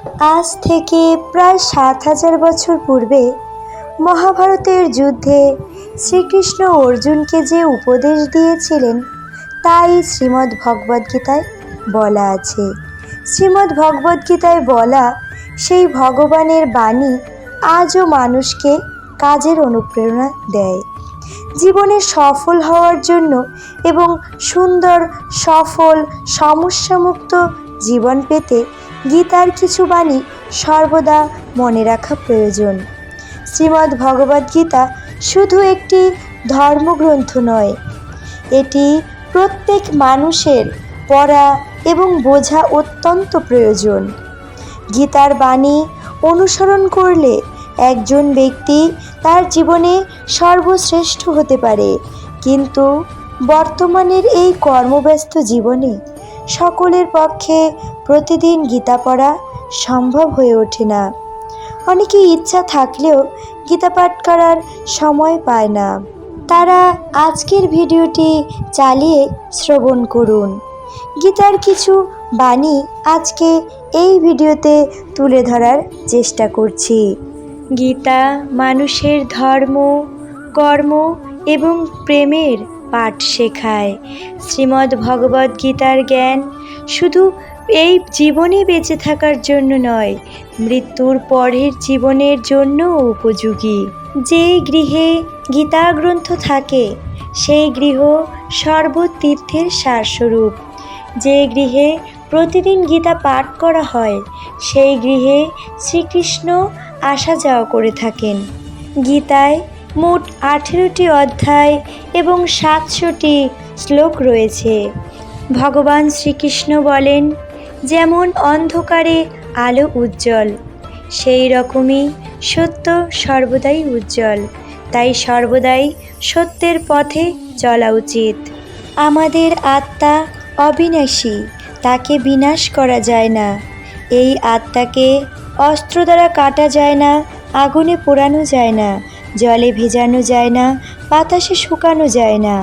আজ থেকে প্রায় ৭,০০০ বছর পূর্বে মহাভারতের যুদ্ধে শ্রীকৃষ্ণ অর্জুনকে যে উপদেশ দিয়েছিলেন তাই শ্রীমদ্ ভগবদ্গীতায় বলা আছে। শ্রীমদ্ ভগবদ্গীতায় বলা সেই ভগবানের বাণী আজও মানুষকে কাজের অনুপ্রেরণা দেয়। জীবনে সফল হওয়ার জন্য এবং সুন্দর, সফল, সমস্যামুক্ত জীবন পেতে গীতার কিছু বাণী সর্বদা মনে রাখা প্রয়োজন। শ্রীমদ্ ভগবদ্গীতা শুধু একটি ধর্মগ্রন্থ নয়, এটি প্রত্যেক মানুষের পড়া এবং বোঝা অত্যন্ত প্রয়োজন। গীতার বাণী অনুসরণ করলে একজন ব্যক্তি তার জীবনে সর্বশ্রেষ্ঠ হতে পারে, কিন্তু বর্তমানের এই কর্মব্যস্ত জীবনে সকলের পক্ষে প্রতিদিন গীতা পড়া সম্ভব হয়ে ওঠে না। অনেকে ইচ্ছা থাকলেও গীতা পাঠ করার সময় পায় না। তারা আজকের ভিডিওটি চালিয়ে শ্রবণ করুন। গীতার কিছু বাণী আজকে এই ভিডিওতে তুলে ধরার চেষ্টা করছি। গীতা মানুষের ধর্ম, কর্ম এবং প্রেমের পাঠ শেখায়। শ্রীমদ্ ভগবদ্গীতার জ্ঞান শুধু এই জীবনে বেঁচে থাকার জন্য নয়, মৃত্যুর পরের জীবনের জন্যও উপযোগী। যে গৃহে গীতা গ্রন্থ থাকে সেই গৃহ সর্বতীর্থের সারস্বরূপ। যে গৃহে প্রতিদিন গীতা পাঠ করা হয় সেই গৃহে শ্রীকৃষ্ণ আসা যাওয়া করে থাকেন। গীতায় মোট 18টি অধ্যায় এবং 700টি শ্লোক রয়েছে। ভগবান শ্রীকৃষ্ণ বলেন, যেমন অন্ধকারে আলো উজ্জ্বল, সেই রকমই সত্য সর্বদাই উজ্জ্বল। তাই সর্বদাই সত্যের পথে চলা উচিত। আমাদের আত্মা অবিনাশী, তাকে বিনাশ করা যায় না। এই আত্মাকে অস্ত্র দ্বারা কাটা যায় না, আগুনে পোড়ানো যায় না, জলে ভেজানো যায় না, বাতাসে শুকানো যায় না।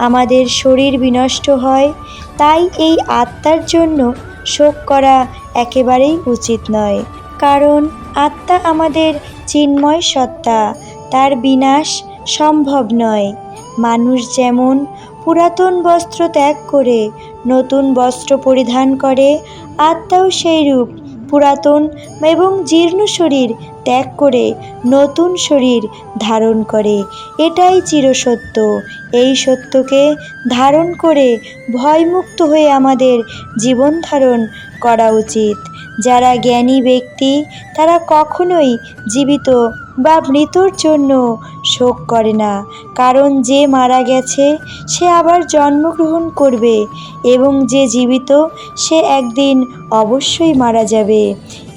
আমাদের শরীর বিনষ্ট হয়, তাই এই আত্মার জন্য শোক করা একেবারেই উচিত নয়। কারণ আত্মা আমাদের চিন্ময় সত্তা, তার বিনাশ সম্ভব নয়। মানুষ যেমন পুরাতন বস্ত্র ত্যাগ করে নতুন বস্ত্র পরিধান করে, আত্মাও সেইরূপ পুরাতন এবং জীর্ণ শরীর ত্যাগ করে নতুন শরীর ধারণ করে। এটাই চিরসত্য। এই সত্যকে ধারণ করে ভয়মুক্ত হয়ে আমাদের জীবন ধারণ করা উচিত। যারা জ্ঞানী ব্যক্তি তারা কখনোই জীবিত বা মৃতর জন্য শোক করে না, কারণ যে মারা গেছে সে আবার জন্মগ্রহণ করবে এবং যে জীবিত সে একদিন অবশ্যই মারা যাবে।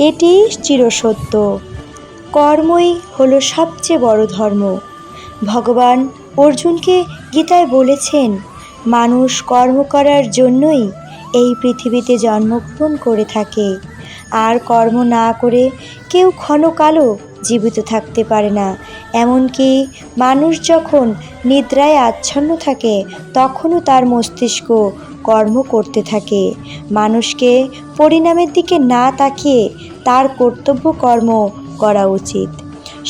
এটি চিরসত্য। কর্মই হলো সবচেয়ে বড় ধর্ম। ভগবান অর্জুনকে গীতায় বলেছেন, মানুষ কর্ম করার জন্যই এই পৃথিবীতে জন্মগ্রহণ করে থাকে, আর কর্ম না করে কেউ ক্ষণকালও জীবিত থাকতে পারে না। এমনকি মানুষ যখন নিদ্রায় আচ্ছন্ন থাকে তখনও তার মস্তিষ্ক কর্ম করতে থাকে। মানুষকে পরিণামের দিকে না তাকিয়ে তার কর্তব্য কর্ম করা উচিত।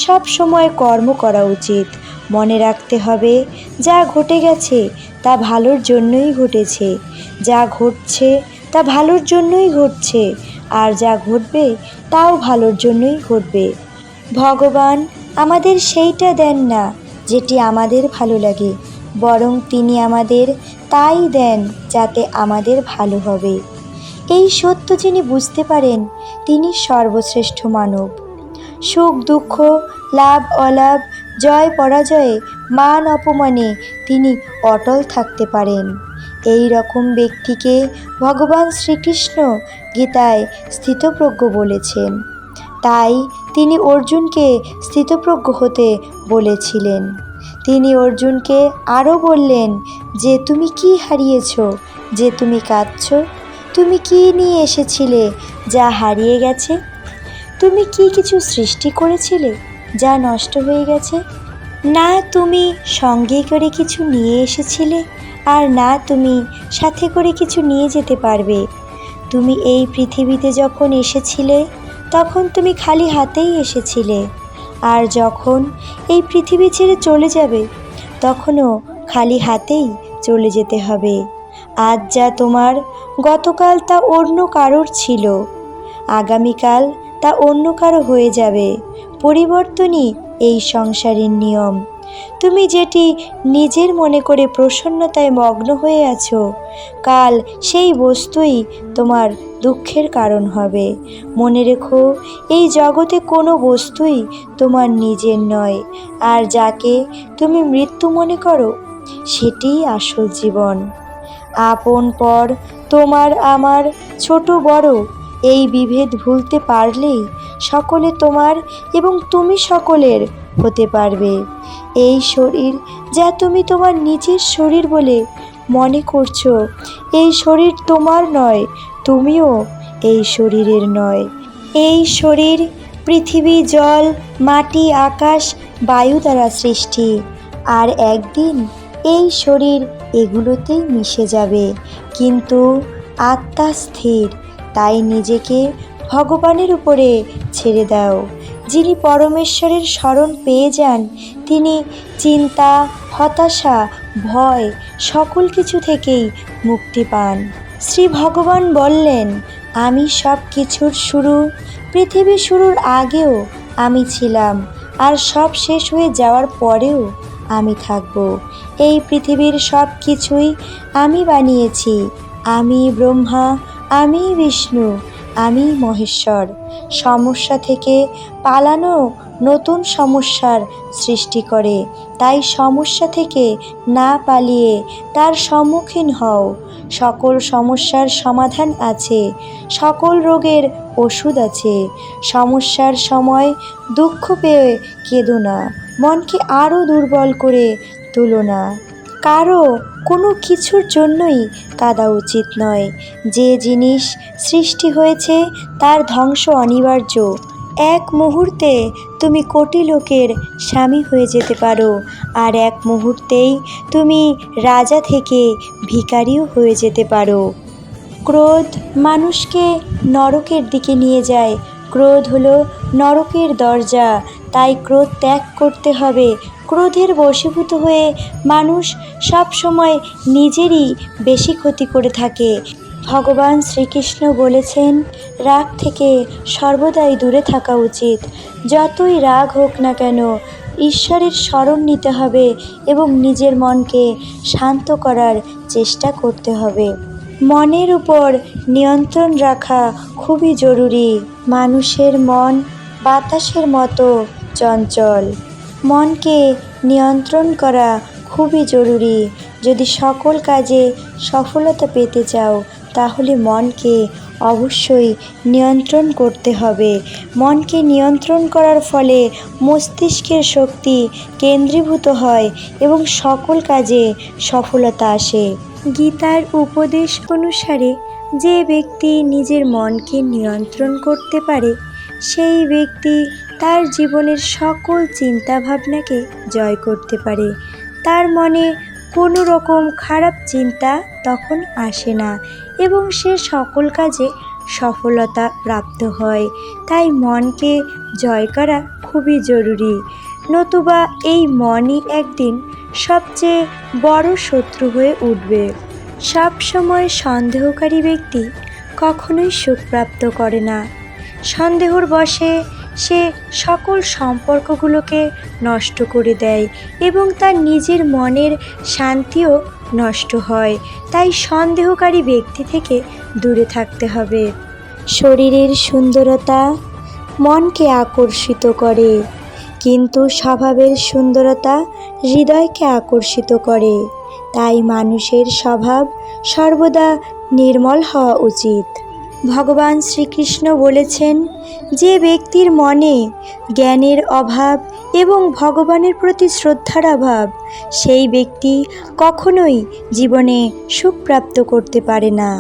সব সময় কর্ম করা উচিত। মনে রাখতে হবে, যা ঘটে গেছে তা ভালোর জন্যই ঘটেছে, যা ঘটছে তা ভালোর জন্যই ঘটছে, আর যা ঘটবে তাও ভালোর জন্যই ঘটবে। ভগবান আমাদের সেইটা দেন না যেটি আমাদের ভালো লাগে, বরং তিনি আমাদের তাই দেন যাতে আমাদের ভালো হবে। এই সত্য যিনি বুঝতে পারেন তিনি সর্বশ্রেষ্ঠ মানব। সুখ দুঃখ, লাভ অলাভ, জয় পরাজয়ে, মান অপমানে তিনি অটল থাকতে পারেন। এই রকম ব্যক্তিকে ভগবান শ্রীকৃষ্ণ গীতায় স্থিতপ্রজ্ঞ বলেছেন। তাই তিনি অর্জুনকে স্থিতপ্রজ্ঞ হতে বলেছিলেন। তিনি অর্জুনকে আরও বললেন যে, তুমি কি হারিয়েছ যে তুমি কাঁদছ? তুমি কি নিয়ে এসেছিলে যা হারিয়ে গেছে? তুমি কি কিছু সৃষ্টি করেছিলে যা নষ্ট হয়ে গেছে? না তুমি সঙ্গে করে কিছু নিয়ে এসেছিলে, আর না তুমি সাথে করে কিছু নিয়ে যেতে পারবে। তুমি এই পৃথিবীতে যখন এসেছিলে তখন তুমি খালি হাতেই এসেছিলে, আর যখন এই পৃথিবী ছেড়ে চলে যাবে তখনও খালি হাতেই চলে যেতে হবে। আজ যা তোমার, গতকাল তা অন্য কারোর ছিল, আগামীকাল তা অন্য কারো হয়ে যাবে। পরিবর্তনই এই সংসারের নিয়ম। তুমি যেটি নিজের মনে করে প্রসন্নতায় মগ্ন হয়ে আছো, কাল সেই বস্তুই তোমার দুঃখের কারণ হবে। মনে রেখো, এই জগতে কোনো বস্তুই তোমার নিজের নয়, আর যাকে তুমি মৃত্যু মনে করো সেটিই আসল জীবন। আপন পর, তোমার আমার, ছোট বড় এই বিভেদ ভুলতে পারলেই সকলে তোমার এবং তুমি সকলের হতে পারবে। এই শরীর যা তুমি তোমার নিজের শরীর বলে মনে করছো, এই শরীর তোমার নয়, তুমিও এই শরীরের নয়। এই শরীর পৃথিবী, জল, মাটি, আকাশ, বায়ু দ্বারা সৃষ্টি, আর একদিন এই শরীর এগুলোতেই মিশে যাবে। কিন্তু আত্মা স্থির, তাই নিজেকে ভগবানের উপরে ছেড়ে দাও। যিনি পরমেশ্বরের শরণ পেয়ে যান তিনি চিন্তা, হতাশা, ভয় সকল কিছু থেকেই মুক্তি পান। শ্রী ভগবান বললেন, আমি সব কিছুর শুরু, পৃথিবী শুরুর আগেও আমি ছিলাম, আর সব শেষ হয়ে যাওয়ার পরেও আমি থাকব। এই পৃথিবীর সব কিছুই আমি বানিয়েছি। আমি ব্রহ্মা, আমি বিষ্ণু, আমি মহেশ্বর। সমস্যা থেকে পালানো নতুন সমস্যার সৃষ্টি করে, তাই সমস্যা থেকে না পালিয়ে তার সম্মুখীন হও। সকল সমস্যার সমাধান আছে, সকল রোগের ওষুধ আছে। সমস্যার সময় দুঃখ পেয়ে কেঁদো না, মনকে আরও দুর্বল করে তুলো না। কারো কোনো কিছুর জন্যই কাঁদা উচিত নয়। যে জিনিস সৃষ্টি হয়েছে তার ধ্বংস অনিবার্য। এক মুহূর্তে তুমি কোটি লোকের স্বামী হয়ে যেতে পারো, আর এক মুহূর্তেই তুমি রাজা থেকে ভিখারিও হয়ে যেতে পারো। ক্রোধ মানুষকে নরকের দিকে নিয়ে যায়। ক্রোধ হলো নরকের দরজা, তাই ক্রোধ ত্যাগ করতে হবে। ক্রোধের বশীভূত হয়ে মানুষ সব সময় নিজেরই বেশি ক্ষতি করে থাকে। ভগবান শ্রীকৃষ্ণ বলেছেন, রাগ থেকে সর্বদাই দূরে থাকা উচিত। যতই রাগ হোক না কেন, ঈশ্বরের শরণ নিতে হবে এবং নিজের মনকে শান্ত করার চেষ্টা করতে হবে। মনের উপর নিয়ন্ত্রণ রাখা খুবই জরুরি। মানুষের মন বাতাসের মতো চঞ্চল। মনকে নিয়ন্ত্রণ করা খুবই জরুরি। যদি সকল কাজে সফলতা পেতে চাও তাহলে মনকে অবশ্যই নিয়ন্ত্রণ করতে হবে। মনকে নিয়ন্ত্রণ করার ফলে মস্তিষ্কের শক্তি কেন্দ্রীভূত হয় এবং সকল কাজে সফলতা আসে। গীতার উপদেশ অনুসারে যে ব্যক্তি নিজের মনকে নিয়ন্ত্রণ করতে পারে সেই ব্যক্তি তার জীবনের সকল চিন্তাভাবনাকে জয় করতে পারে। তার মনে কোনো রকম খারাপ চিন্তা তখন আসে না এবং সে সকল কাজে সফলতা প্রাপ্ত হয়। তাই মনকে জয় করা খুবই জরুরি, নতুবা এই মনই একদিন সবচেয়ে বড় শত্রু হয়ে উঠবে। সব সময় সন্দেহকারী ব্যক্তি কখনোই সুখ প্রাপ্ত করে না। সন্দেহর বশে সে সকল সম্পর্কগুলোকে নষ্ট করে দেয় এবং তার নিজের মনের শান্তিও নষ্ট হয়। তাই সন্দেহকারী ব্যক্তি থেকে দূরে থাকতে হবে। শরীরের সুন্দরতা মনকে আকর্ষিত করে, কিন্তু স্বভাবের সুন্দরতা হৃদয়কে আকর্ষিত করে। তাই মানুষের স্বভাব সর্বদা নির্মল হওয়া উচিত। ভগবান শ্রীকৃষ্ণ বলেছেন, যে ব্যক্তির মনে জ্ঞানের অভাব এবং ভগবানের প্রতি শ্রদ্ধার অভাব, সেই ব্যক্তি কখনোই জীবনে সুখ প্রাপ্ত করতে পারে না।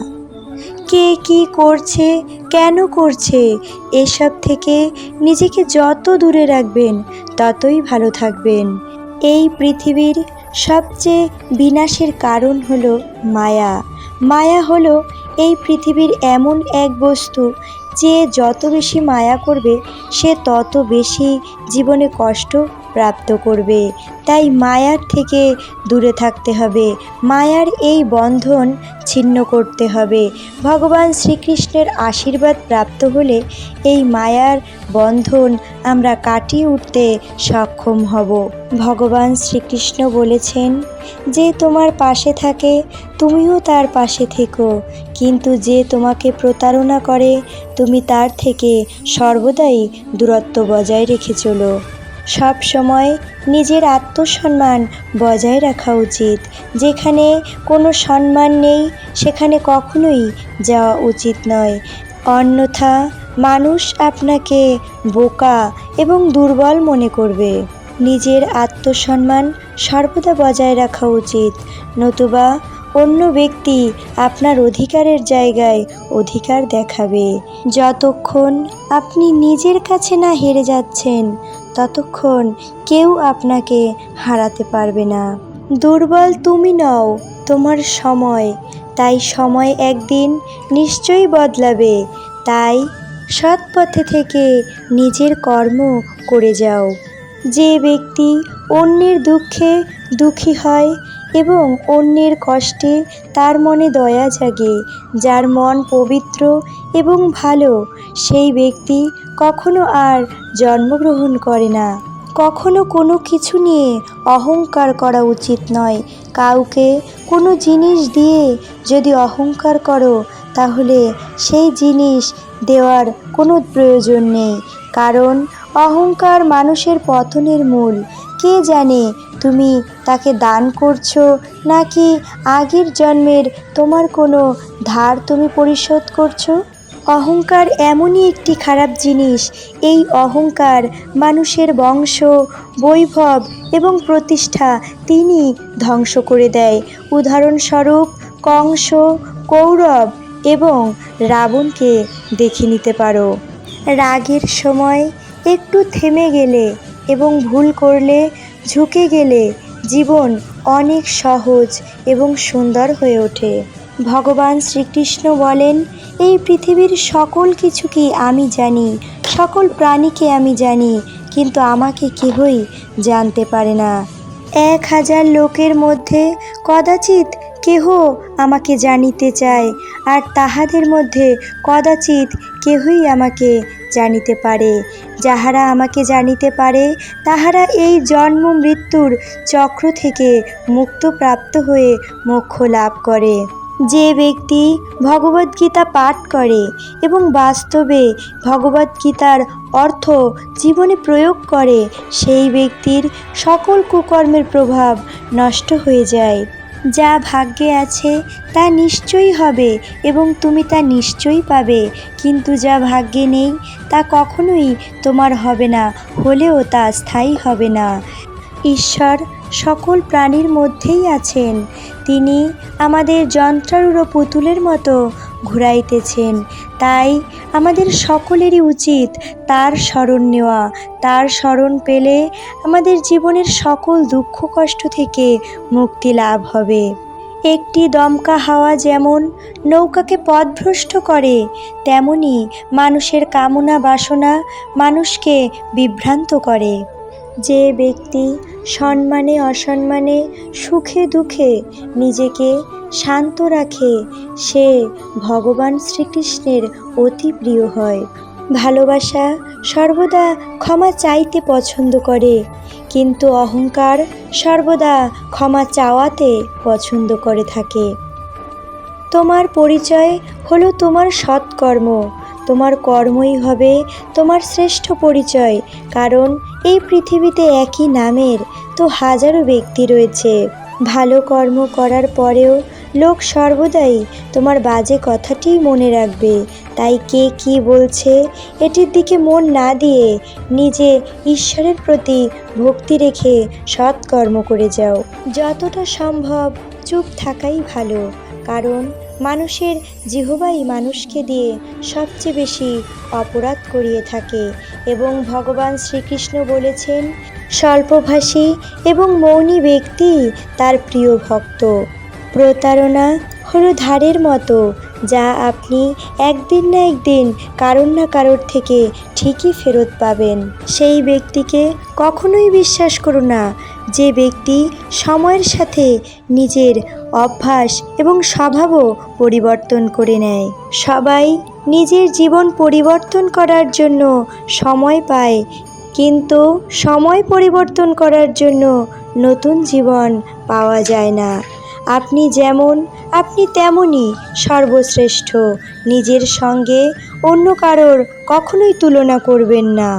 কে কী করছে, কেন করছে, এসব থেকে নিজেকে যত দূরে রাখবেন ততই ভালো থাকবেন। এই পৃথিবীর সবচেয়ে বিনাশের কারণ হলো মায়া। মায়া হলো এই পৃথিবীর এমন এক বস্তু যে যত বেশি মায়া করবে সে তত বেশি জীবনে কষ্ট প্রাপ্ত করবে। তাই মায়ার থেকে দূরে থাকতে হবে, মায়ার এই বন্ধন ছিন্ন করতে হবে। ভগবান শ্রীকৃষ্ণের আশীর্বাদ প্রাপ্ত হলে এই মায়ার বন্ধন আমরা কাটিয়ে উঠতে সক্ষম হব। ভগবান শ্রীকৃষ্ণ বলেছেন, যে তোমার পাশে থাকে তুমিও তার পাশে থেকো, কিন্তু যে তোমাকে প্রতারণা করে তুমি তার থেকে সর্বদাই দূরত্ব বজায় রেখে চলো। সব সময় নিজের আত্মসম্মান বজায় রাখা উচিত। যেখানে কোনো সম্মান নেই সেখানে কখনোই যাওয়া উচিত নয়, অন্যথা মানুষ আপনাকে বোকা এবং দুর্বল মনে করবে। নিজের আত্মসম্মান সর্বদা বজায় রাখা উচিত, নতুবা অন্য ব্যক্তি আপনার অধিকারের জায়গায় অধিকার দেখাবে। যতক্ষণ আপনি নিজের কাছে না হেরে যাচ্ছেন ততক্ষণ কেউ আপনাকে হারাতে পারবে না। দুর্বল তুমি নও, তোমার সময়। তাই সময় একদিন নিশ্চয়ই বদলাবে। তাই সৎ পথে থেকে নিজের কর্ম করে যাও। যে ব্যক্তি অন্যের দুঃখে দুঃখী হয় এবং অন্যের কষ্টে তার মনে দয়া জাগে, যার মন পবিত্র এবং ভালো, সেই ব্যক্তি কখনো আর জন্মগ্রহণ করে না। কখনো কোনো কিছু নিয়ে অহংকার করা উচিত নয়। কাউকে কোনো জিনিস দিয়ে যদি অহংকার করো তাহলে সেই জিনিস দেওয়ার কোনো প্রয়োজন নেই, কারণ অহংকার মানুষের পতনের মূল। কে জানে তুমি তাকে দান করছো নাকি আগের জন্মের তোমার কোনো ধার তুমি পরিশোধ করছো। অহংকার এমনই একটি খারাপ জিনিস, এই অহংকার মানুষের বংশ, বৈভব এবং প্রতিষ্ঠা তিনি ধ্বংস করে দেয়। উদাহরণস্বরূপ কংস, কৌরব এবং রাবণকে দেখে নিতে পারো। রাগের সময় একটু থেমে গেলে এবং ভুল করলে ঝুঁকে গেলে জীবন অনেক সহজ এবং সুন্দর হয়ে ওঠে। ভগবান শ্রীকৃষ্ণ বলেন, এই পৃথিবীর সকল কিছুকে আমি জানি, সকল প্রাণীকে আমি জানি, কিন্তু আমাকে কেহই জানতে পারে না। 1000 লোকের মধ্যে কদাচিৎ কেহ আমাকে জানিতে চায়, আর তাহাদের মধ্যে কদাচিৎ কেহই আমাকে জানিতে পারে। যাহারা আমাকে জানিতে পারে তাহারা এই জন্ম মৃত্যুর চক্র থেকে মুক্ত প্রাপ্ত হয়ে মোক্ষ লাভ করে। যে ব্যক্তি ভগবদ্গীতা পাঠ করে এবং বাস্তবে ভগবদ্গীতার অর্থ জীবনে প্রয়োগ করে, সেই ব্যক্তির সকল কুকর্মের প্রভাব নষ্ট হয়ে যায়। যা ভাগ্যে আছে তা নিশ্চয়ই হবে এবং তুমি তা নিশ্চয়ই পাবে, কিন্তু যা ভাগ্যে নেই তা কখনোই তোমার হবে না, হলেও তা স্থায়ী হবে না। ঈশ্বর সকল প্রাণীর মধ্যেই আছেন, তিনি আমাদের যন্ত্রারূঢ় পুতুলের মতো ঘুরাইতেছেন। তাই আমাদের সকলেরই উচিত তার শরণ নেওয়া। তার শরণ পেলে আমাদের জীবনের সকল দুঃখ কষ্ট থেকে মুক্তি লাভ হবে। একটি দমকা হাওয়া যেমন নৌকাকে পথভ্রষ্ট করে, তেমনি মানুষের কামনা বাসনা মানুষকে বিভ্রান্ত করে। যে ব্যক্তি সম্মানে অসম্মানে সুখে দুঃখে নিজেকে শান্ত রাখে সে ভগবান শ্রীকৃষ্ণের অতি প্রিয় হয়। ভালোবাসা সর্বদা ক্ষমা চাইতে পছন্দ করে, কিন্তু অহংকার সর্বদা ক্ষমা চাওয়াতে পছন্দ করে থাকে। তোমার পরিচয় হলো তোমার সৎকর্ম, তোমার কর্মই হবে তোমার শ্রেষ্ঠ পরিচয়, কারণ এই পৃথিবীতে একই নামের তো হাজারো ব্যক্তি রয়েছে। ভালো কর্ম করার পরেও লোক সর্বদাই তোমার বাজে কথাটিই মনে রাখবে। তাই কে কি বলছে এটির দিকে মন না দিয়ে নিজে ঈশ্বরের প্রতি ভক্তি রেখে সৎকর্ম করে যাও। যতটা সম্ভব চুপ থাকাই ভালো, কারণ মানুষের জিহ্বাই মানুষকে দিয়ে সবচেয়ে বেশি অপরাধ করিয়ে থাকে। এবং ভগবান শ্রীকৃষ্ণ বলেছেন, স্বল্পভাষী এবং মৌনী ব্যক্তি তার প্রিয় ভক্ত। প্রতারণা হলো ধারের মতো, যা আপনি একদিন না একদিন কারোর না কারোর থেকে ঠিকই ফেরত পাবেন। সেই ব্যক্তিকে কখনোই বিশ্বাস করো না যে ব্যক্তি সময়ের সাথে নিজের অভ্যাস এবং স্বভাবও পরিবর্তন করে নেয়। সবাই নিজের জীবন পরিবর্তন করার জন্য সময় পায়, কিন্তু সময় পরিবর্তন করার জন্য নতুন জীবন পাওয়া যায় না। আপনি যেমন আপনি তেমনই সর্বশ্রেষ্ঠ। নিজের সঙ্গে অন্য কারোর কখনোই তুলনা করবেন না।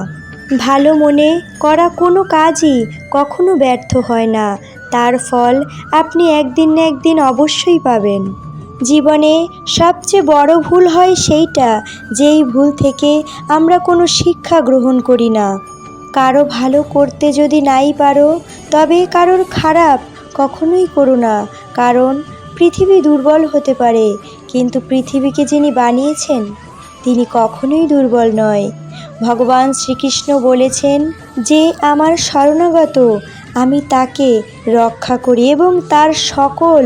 ভালো মনে করা কোনো কাজই কখনো ব্যর্থ হয় না, তার ফল আপনি একদিন না একদিন অবশ্যই পাবেন। জীবনে সবচেয়ে বড় ভুল হয় সেইটা, যেই ভুল থেকে আমরা কোনো শিক্ষা গ্রহণ করি না। কারো ভালো করতে যদি নাই পারো, তবে কারোর খারাপ কখনোই করো না, কারণ পৃথিবী দুর্বল হতে পারে, কিন্তু পৃথিবীকে যিনি বানিয়েছেন তিনি কখনোই দুর্বল নয়। ভগবান শ্রীকৃষ্ণ বলেছেন যে আমার শরণাগত আমি তাকে রক্ষা করি এবং তার সকল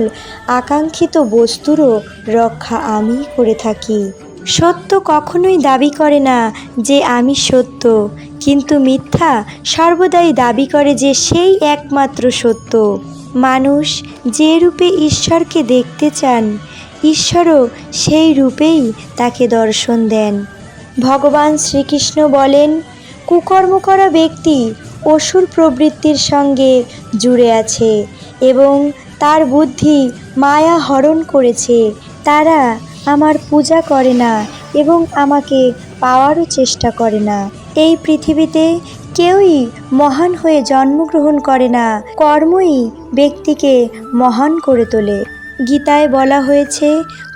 আকাঙ্ক্ষিত বস্তুরও রক্ষা আমি করে থাকি। সত্য কখনোই দাবি করে না যে আমি সত্য, কিন্তু মিথ্যা সর্বদাই দাবি করে যে সেই একমাত্র সত্য। মানুষ যে রূপে ঈশ্বরকে দেখতে চান, ঈশ্বরও সেই রূপেই তাকে দর্শন দেন। ভগবান শ্রীকৃষ্ণ বলেন, কুকর্ম করা ব্যক্তি অসুর প্রবৃত্তির সঙ্গে জুড়ে আছে এবং তার বুদ্ধি মায়া হরণ করেছে। তারা আমার পূজা করে না এবং আমাকে পাওয়ারও চেষ্টা করে না। এই পৃথিবীতে কেউই মহান হয়ে জন্মগ্রহণ করে না, কর্মই ব্যক্তিকে মহান করে তোলে। গীতায় বলা হয়েছে,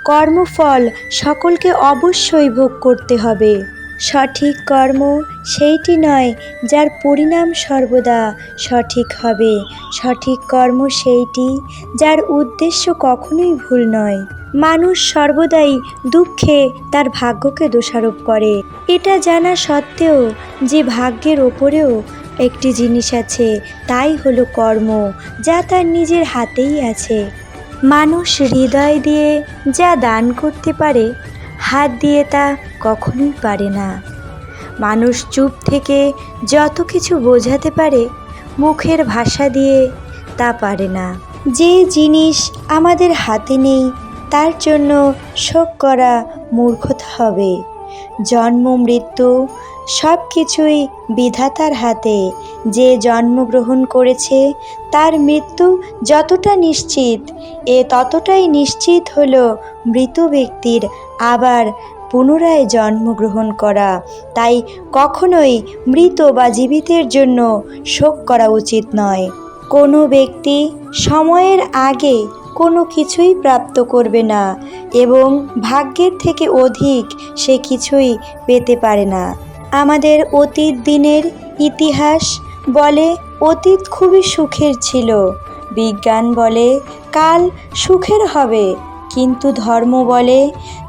কর্মফল সকলকে অবশ্যই ভোগ করতে হবে। সঠিক কর্ম সেইটি নয় যার পরিণাম সর্বদা সঠিক হবে। সঠিক কর্ম সেইটি যার উদ্দেশ্য কখনোই ভুল নয়। মানুষ সর্বদাই দুঃখে তার ভাগ্যকে দোষারোপ করে, এটা জানা সত্ত্বেও যে ভাগ্যের ওপরেও একটি জিনিস আছে, তাই হলো কর্ম, যা তার নিজের হাতেই আছে। মানুষ হৃদয় দিয়ে যা দান করতে পারে, হাত দিয়ে তা কখনোই পারে না। মানুষ চুপ থেকে যত কিছু বোঝাতে পারে, মুখের ভাষা দিয়ে তা পারে না। যে জিনিস আমাদের হাতে নেই তার জন্য শোক করা মূর্খতা হবে। জন্ম মৃত্যু সব কিছুই বিধাতার হাতে। যে জন্মগ্রহণ করেছে তার মৃত্যু যতটা নিশ্চিত, ততটাই নিশ্চিত হলো মৃত ব্যক্তির আবার পুনরায় জন্মগ্রহণ করা। তাই কখনোই মৃত বা জীবিতের জন্য শোক করা উচিত নয়। কোনো ব্যক্তি সময়ের আগে কোনো কিছুই প্রাপ্ত করবে না এবং ভাগ্যের থেকে অধিক সে কিছুই পেতে পারে না। আমাদের অতীত দিনের ইতিহাস বলে অতীত খুবই সুখের ছিল। বিজ্ঞান বলে কাল সুখের হবে, কিন্তু ধর্ম বলে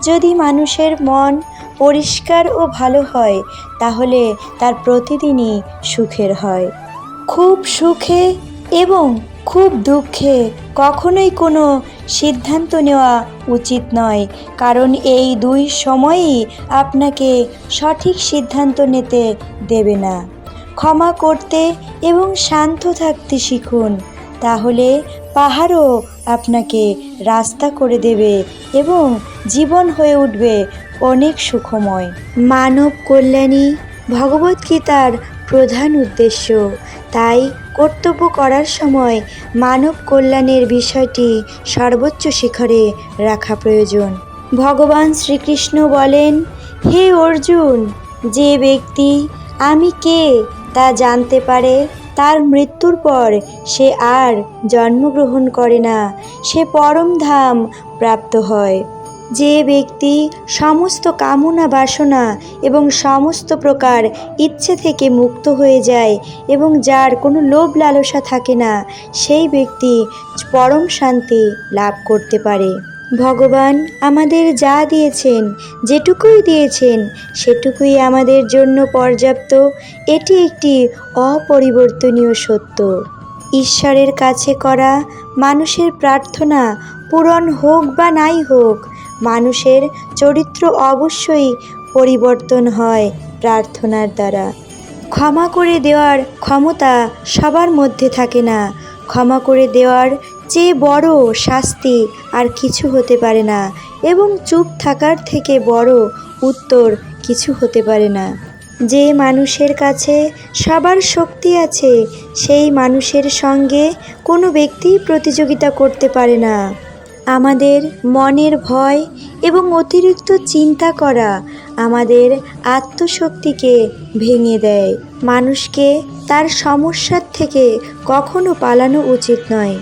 যদি মানুষের মন পরিষ্কার ও ভালো হয় তাহলে তার প্রতিদিনই সুখের হয়। খুব সুখে এবং খুব দুঃখে কখনোই কোনো সিদ্ধান্ত নেওয়া উচিত নয়, কারণ এই দুই সময়ই আপনাকে সঠিক সিদ্ধান্ত নিতে দেবে না। ক্ষমা করতে এবং শান্ত থাকতে শিখুন, তাহলে পাহাড়ও আপনাকে রাস্তা করে দেবে এবং জীবন হয়ে উঠবে অনেক সুখময়। মানব কল্যাণই ভগবদ্গীতার প্রধান উদ্দেশ্য। তাই কর্তব্য করার সময় মানব কল্যাণের বিষয়টি সর্বোচ্চ শিখরে রাখা প্রয়োজন। ভগবান শ্রীকৃষ্ণ বলেন, হে অর্জুন, যে ব্যক্তি আমি কে তা জানতে পারে, তার মৃত্যুর পর সে আর জন্মগ্রহণ করে না, সে পরম ধাম প্রাপ্ত হয়। যে ব্যক্তি সমস্ত কামনা বাসনা এবং সমস্ত প্রকার ইচ্ছে থেকে মুক্ত হয়ে যায় এবং যার কোনো লোভ লালসা থাকে না, সেই ব্যক্তি পরম শান্তি লাভ করতে পারে। ভগবান আমাদের যা দিয়েছেন, যেটুকুই দিয়েছেন সেটুকুই আমাদের জন্য পর্যাপ্ত। এটি একটি অপরিবর্তনীয় সত্য। ঈশ্বরের কাছে করা মানুষের প্রার্থনা পূরণ হোক বা নাই হোক, মানুষের চরিত্র অবশ্যই পরিবর্তন হয় প্রার্থনার দ্বারা। ক্ষমা করে দেওয়ার ক্ষমতা সবার মধ্যে থাকে না। ক্ষমা করে দেওয়ার চেয়ে বড় শাস্তি আর কিছু হতে পারে না, এবং চুপ থাকার থেকে বড় উত্তর কিছু হতে পারে না। যে মানুষের কাছে সবার শক্তি আছে, সেই মানুষের সঙ্গে কোনো ব্যক্তি প্রতিযোগিতা করতে পারে না। আমাদের মনের ভয় এবং অতিরিক্ত চিন্তা করা আমাদের আত্মশক্তিকে ভেঙে দেয়। মানুষকে তার সমস্যার থেকে কখনো পালানো উচিত নয়,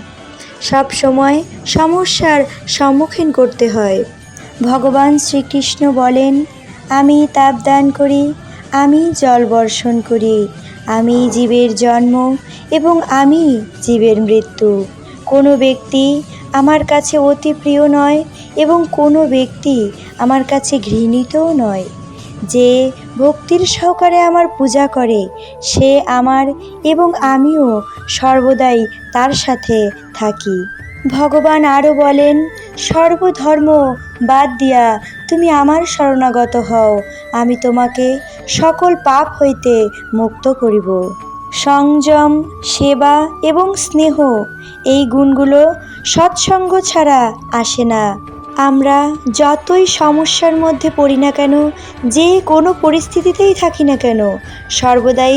সব সময় সমস্যার সম্মুখীন করতে হয়। ভগবান শ্রীকৃষ্ণ বলেন, আমি তাপ দান করি, আমি জল বর্ষণ করি, আমি জীবের জন্ম এবং আমি জীবের মৃত্যু। কোনো ব্যক্তি আমার কাছে অতি প্রিয় নয় এবং কোনো ব্যক্তি আমার কাছে ঘৃণিতও নয়। যে ভক্তির সহকারে আমার পূজা করে সে আমার, এবং আমিও সর্বদাই তার সাথে থাকি। ভগবান আরও বলেন, সর্বধর্ম বাদ দিয়া তুমি আমার শরণাগত হও, আমি তোমাকে সকল পাপ হইতে মুক্ত করিব। সংযম, সেবা এবং স্নেহ, এই গুণগুলো সৎসঙ্গ ছাড়া আসে না। আমরা যতই সমস্যার মধ্যে পড়ি না কেন, যে কোনো পরিস্থিতিতেই থাকি না কেন, সর্বদাই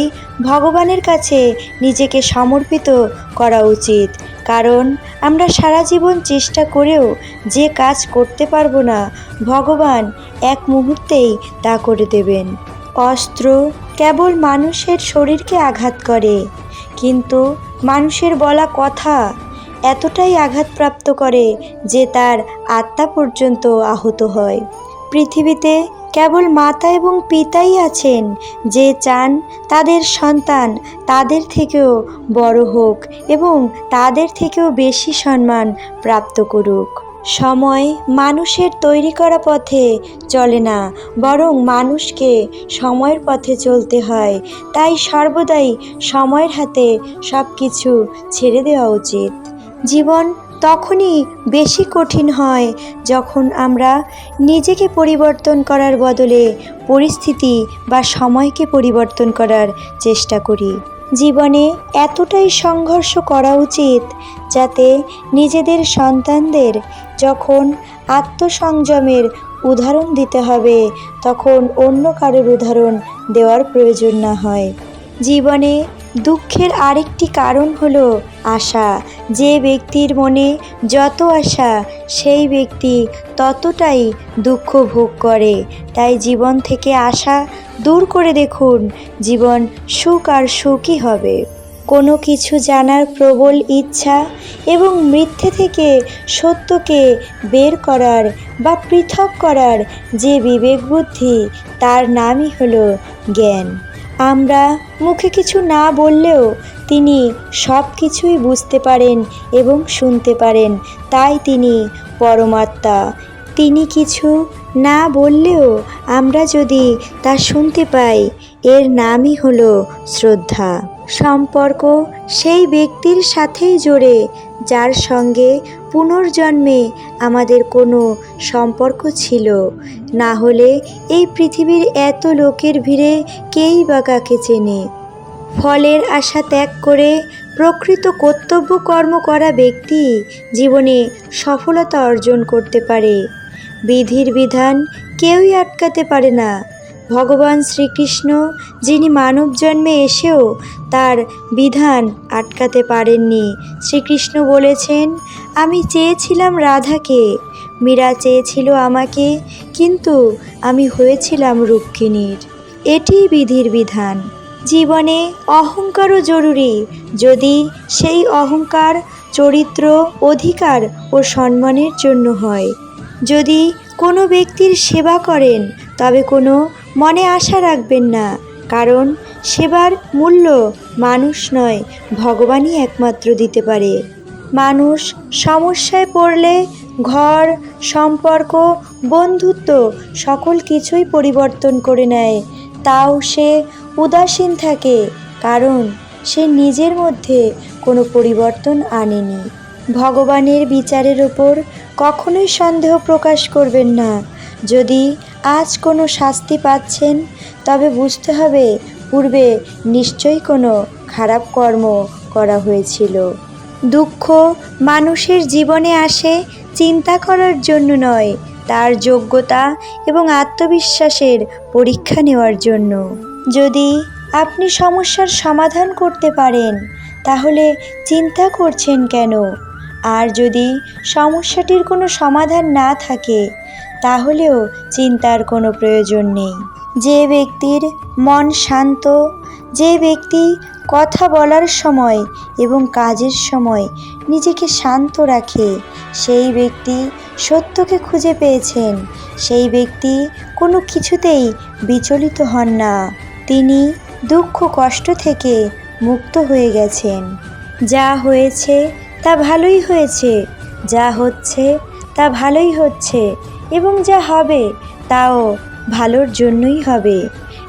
ভগবানের কাছে নিজেকে সমর্পিত করা উচিত। কারণ আমরা সারা জীবন চেষ্টা করেও যে কাজ করতে পারবো না, ভগবান এক মুহূর্তেই তা করে দেবেন। অস্ত্র কেবল মানুষের শরীরকে আঘাত করে, কিন্তু মানুষের বলা কথা এতটাই আঘাতপ্রাপ্ত করে যে তার আত্মা পর্যন্ত আহত হয়। পৃথিবীতে কেবল মাতা এবং পিতাই আছেন যে চান তাদের সন্তান তাদের থেকেও বড় হোক এবং তাদের থেকেও বেশি সম্মান প্রাপ্ত করুক। সময় মানুষের তৈরি করা পথে চলে না, বরং মানুষকে সময়ের পথে চলতে হয়। তাই সর্বদাই সময়ের হাতে সব কিছু ছেড়ে দেওয়া উচিত। জীবন তখনই বেশি কঠিন হয় যখন আমরা নিজেকে পরিবর্তন করার বদলে পরিস্থিতি বা সময়কে পরিবর্তন করার চেষ্টা করি। জীবনে এতটাই সংঘর্ষ করা উচিত যাতে নিজেদের সন্তানদের যখন আত্মসংযমের উদাহরণ দিতে হবে, তখন অন্য কারোর উদাহরণ দেওয়ার প্রয়োজন না হয়। জীবনে দুঃখের আরেকটি কারণ হলো আশা। যে ব্যক্তির মনে যত আশা, সেই ব্যক্তি ততটাই দুঃখ ভোগ করে। তাই জীবন থেকে আশা দূর করে দেখুন, জীবন সুখ আর সুখই হবে। কোনো কিছু জানার প্রবল ইচ্ছা এবং মিথ্যে থেকে সত্যকে বের করার বা পৃথক করার যে বিবেক বুদ্ধি, তার নামই হলো জ্ঞান। আমরা মুখে কিছু না বললেও তিনি সব কিছুই বুঝতে পারেন এবং শুনতে পারেন, তাই তিনি পরমাত্মা। তিনি কিছু না বললেও আমরা যদি তা শুনতে পাই, এর নামই হলো শ্রদ্ধা। সম্পর্ক সেই ব্যক্তির সাথেই জোড়ে যার সঙ্গে পুনর্জন্মে আমাদের কোনো সম্পর্ক ছিল। না হলে এই পৃথিবীর এত লোকের ভিড়ে কেই বা কাকে চেনে। ফলের আশা ত্যাগ করে প্রকৃত কর্তব্য কর্ম করা ব্যক্তি জীবনে সফলতা অর্জন করতে পারে। বিধির বিধান কেউই আটকাতে পারে না। ভগবান শ্রীকৃষ্ণ, যিনি মানব জন্মে এসেও তার বিধান আটকাতে পারেননি। শ্রীকৃষ্ণ বলেছেন, আমি চেয়েছিলাম রাধাকে, মীরা চেয়েছিল আমাকে, কিন্তু আমি হয়েছিলাম রুক্মিণীর। এটি বিধির বিধান। জীবনে অহংকারও জরুরি, যদি সেই অহংকার চরিত্র, অধিকার ও সম্মানের জন্য হয়। যদি কোনো ব্যক্তির সেবা করেন তবে কোনো মনে আশা রাখবেন না, কারণ সেবার মূল্য মানুষ নয়, ভগবানই একমাত্র দিতে পারে। মানুষ সমস্যায় পড়লে ঘর, সম্পর্ক, বন্ধুত্ব সকল কিছুই পরিবর্তন করে নেয়, তাও সে উদাসীন থাকে, কারণ সে নিজের মধ্যে কোনো পরিবর্তন আনেনি। ভগবানের বিচারের ওপর কখনোই সন্দেহ প্রকাশ করবেন না। যদি আজ কোনো শাস্তি পাচ্ছেন, তবে বুঝতে হবে পূর্বে নিশ্চয়ই কোনো খারাপ কর্ম করা হয়েছিল। দুঃখ মানুষের জীবনে আসে চিন্তা করার জন্য নয়, তার যোগ্যতা এবং আত্মবিশ্বাসের পরীক্ষা নেওয়ার জন্য। যদি আপনি সমস্যার সমাধান করতে পারেন, তাহলে চিন্তা করছেন কেন? আর যদি সমস্যাটির কোনো সমাধান না থাকে, তাহলেও চিন্তার কোনো প্রয়োজন নেই। যে ব্যক্তির মন শান্ত, যে ব্যক্তি কথা বলার সময় এবং কাজের সময় নিজেকে শান্ত রাখে, সেই ব্যক্তি সত্যকে খুঁজে পেয়েছেন। সেই ব্যক্তি কোনো কিছুতেই বিচলিত হন না। তিনি দুঃখ কষ্ট থেকে মুক্ত হয়ে গেছেন। যা হয়েছে তা ভালোই হয়েছে, যা হচ্ছে তা ভালোই হচ্ছে, এবং যা হবে তাও ভালোর জন্যই হবে।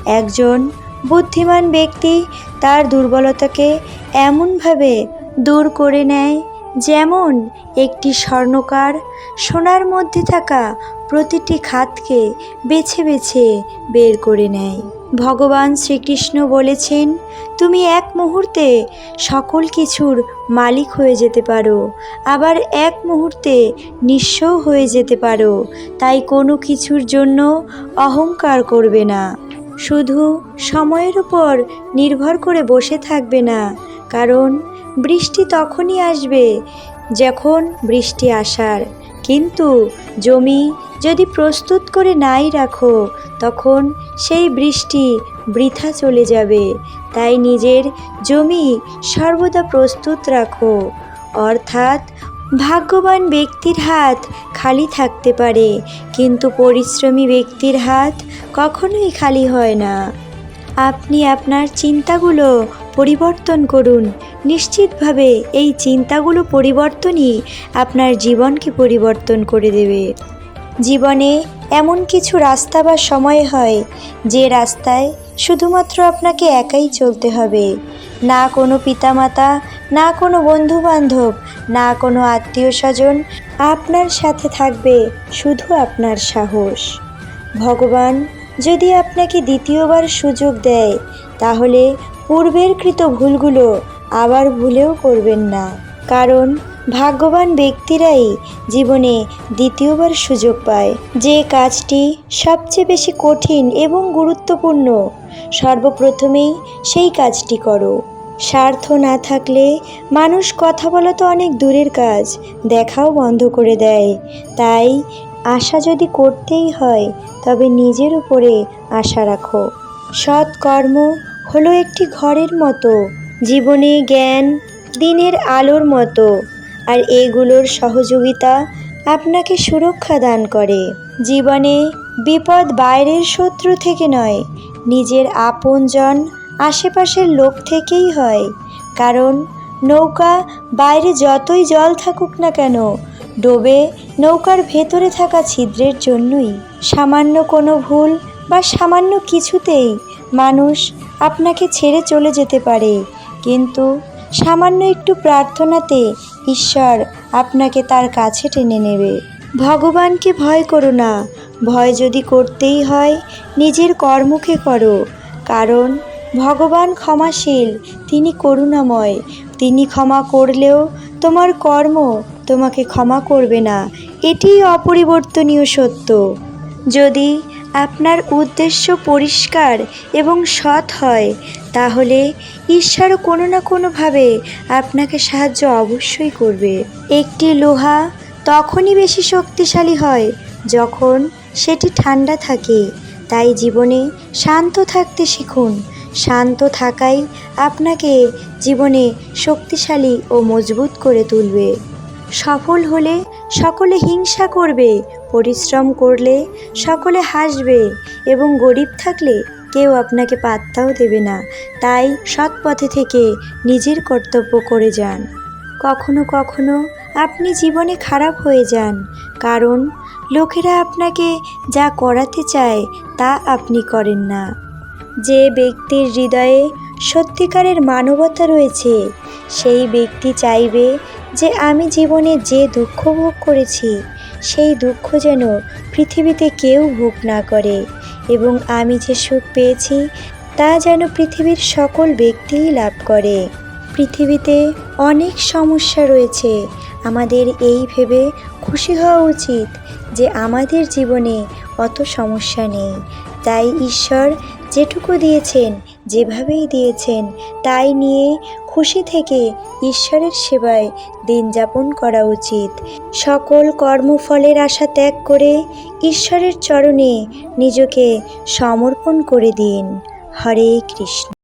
একজন বুদ্ধিমান ব্যক্তি তার দুর্বলতাকে এমনভাবে দূর করে নেয়, যেমন একটি স্বর্ণকার সোনার মধ্যে থাকা প্রতিটি খাতকে বেছে বেছে বের করে নেয়। ভগবান শ্রীকৃষ্ণ বলেছেন, তুমি এক মুহূর্তে সকল কিছুর মালিক হয়ে যেতে পারো, আবার এক মুহূর্তে নিঃস্ব হয়ে যেতে পারো। তাই কোনো কিছুর জন্য অহংকার করবে না। শুধু সময়ের উপর নির্ভর করে বসে থাকবে না, কারণ বৃষ্টি তখনই আসবে যখন বৃষ্টি আসার। কিন্তু জমি যদি প্রস্তুত করে নাই রাখো, তখন সেই বৃষ্টি বৃথা চলে যাবে। তাই নিজের জমি সর্বদা প্রস্তুত রাখো। অর্থাৎ ভাগ্যবান ব্যক্তির হাত খালি থাকতে পারে, কিন্তু পরিশ্রমী ব্যক্তির হাত কখনোই খালি হয় না। আপনি আপনার চিন্তাগুলো পরিবর্তন করুন। নিশ্চিতভাবে এই চিন্তাগুলো পরিবর্তনই আপনার জীবনকে পরিবর্তন করে দেবে। জীবনে এমন কিছু রাস্তা বা সময় হয়, যে রাস্তায় শুধুমাত্র আপনাকে একাই চলতে হবে। না কোনো পিতামাতা, না কোনো বন্ধুবান্ধব, না কোনো আত্মীয় স্বজন আপনার সাথে থাকবে, শুধু আপনার সাহস। ভগবান যদি আপনাকে দ্বিতীয়বার সুযোগ দেয়, তাহলে পূর্বের কৃত ভুলগুলো আবার ভুলেও করবেন না, কারণ ভাগ্যবান ব্যক্তিরাই জীবনে দ্বিতীয়বার সুযোগ পায়। যে কাজটি সবচেয়ে বেশি কঠিন এবং গুরুত্বপূর্ণ, সর্বপ্রথমেই সেই কাজটি করো। স্বার্থ না থাকলে মানুষ কথা বলা তো অনেক দূরের কাজ, দেখাও বন্ধ করে দেয়। তাই আশা যদি করতেই হয়, তবে নিজের উপরে আশা রাখো। সৎ কর্ম হলো একটি ঘরের মতো, জীবনে জ্ঞান দিনের আলোর মতো, আর এগুলোর সহযোগিতা আপনাকে সুরক্ষা দান করে। জীবনে বিপদ বাইরের শত্রু থেকে নয়, নিজের আপনজন আশেপাশের লোক থেকেই হয়। কারণ নৌকা বাইরে যতই জল থাকুক না কেন, ডোবে নৌকার ভেতরে থাকা ছিদ্রের জন্যই। সামান্য কোনো ভুল বা সামান্য কিছুতেই মানুষ আপনাকে ছেড়ে চলে যেতে পারে, কিন্তু সামান্য একটু প্রার্থনাতে ঈশ্বর আপনাকে তার কাছে টেনে নেবে। ভগবানকে ভয় করো না। ভয় যদি করতেই হয়, নিজের কর্মকে করো, কারণ ভগবান ক্ষমাশীল, তিনি করুণাময়। তিনি ক্ষমা করলেও তোমার কর্ম তোমাকে ক্ষমা করবে না, এটিই অপরিবর্তনীয় সত্য। যদি আপনার উদ্দেশ্য পরিষ্কার এবং সৎ হয়, তাহলে ঈশ্বর কোনো না কোনোভাবে আপনাকে সাহায্য অবশ্যই করবে। একটি লোহা তখনই বেশি শক্তিশালী হয় যখন সেটি ঠান্ডা থাকে। তাই জীবনে শান্ত থাকতে শিখুন। শান্ত থাকাই আপনাকে জীবনে শক্তিশালী ও মজবুত করে তুলবে। সফল হলে সকলে হিংসা করবে, পরিশ্রম করলে সকলে হাসবে, এবং গরিব থাকলে কেউ আপনাকে পাত্তাও দেবে না। তাই সৎ পথে থেকে নিজের কর্তব্য করে যান। কখনো কখনো আপনি জীবনে খারাপ হয়ে যান, কারণ লোকেরা আপনাকে যা করাতে চায় তা আপনি করেন না। যে ব্যক্তির হৃদয়ে সত্যিকারের মানবতা রয়েছে, সেই ব্যক্তি চাইবে যে আমি জীবনে যে দুঃখ ভোগ করেছি সেই দুঃখ যেন পৃথিবীতে কেউ ভোগ না করে, এবং আমি যে সুখ পেয়েছি তা যেন পৃথিবীর সকল ব্যক্তিই লাভ করে। পৃথিবীতে অনেক সমস্যা রয়েছে, আমাদের এই ভেবে খুশি হওয়া উচিত যে আমাদের জীবনে অত সমস্যা নেই। তাই ঈশ্বর যেটুকু দিয়েছেন, যেভাবেই দিয়েছেন, তাই নিয়ে খুশি থেকে ঈশ্বরের সেবায় দিন যাপন করা উচিত। সকল কর্মফলের আশা ত্যাগ করে ঈশ্বরের চরণে নিজেকে সমর্পণ করে দিন। হরে কৃষ্ণ।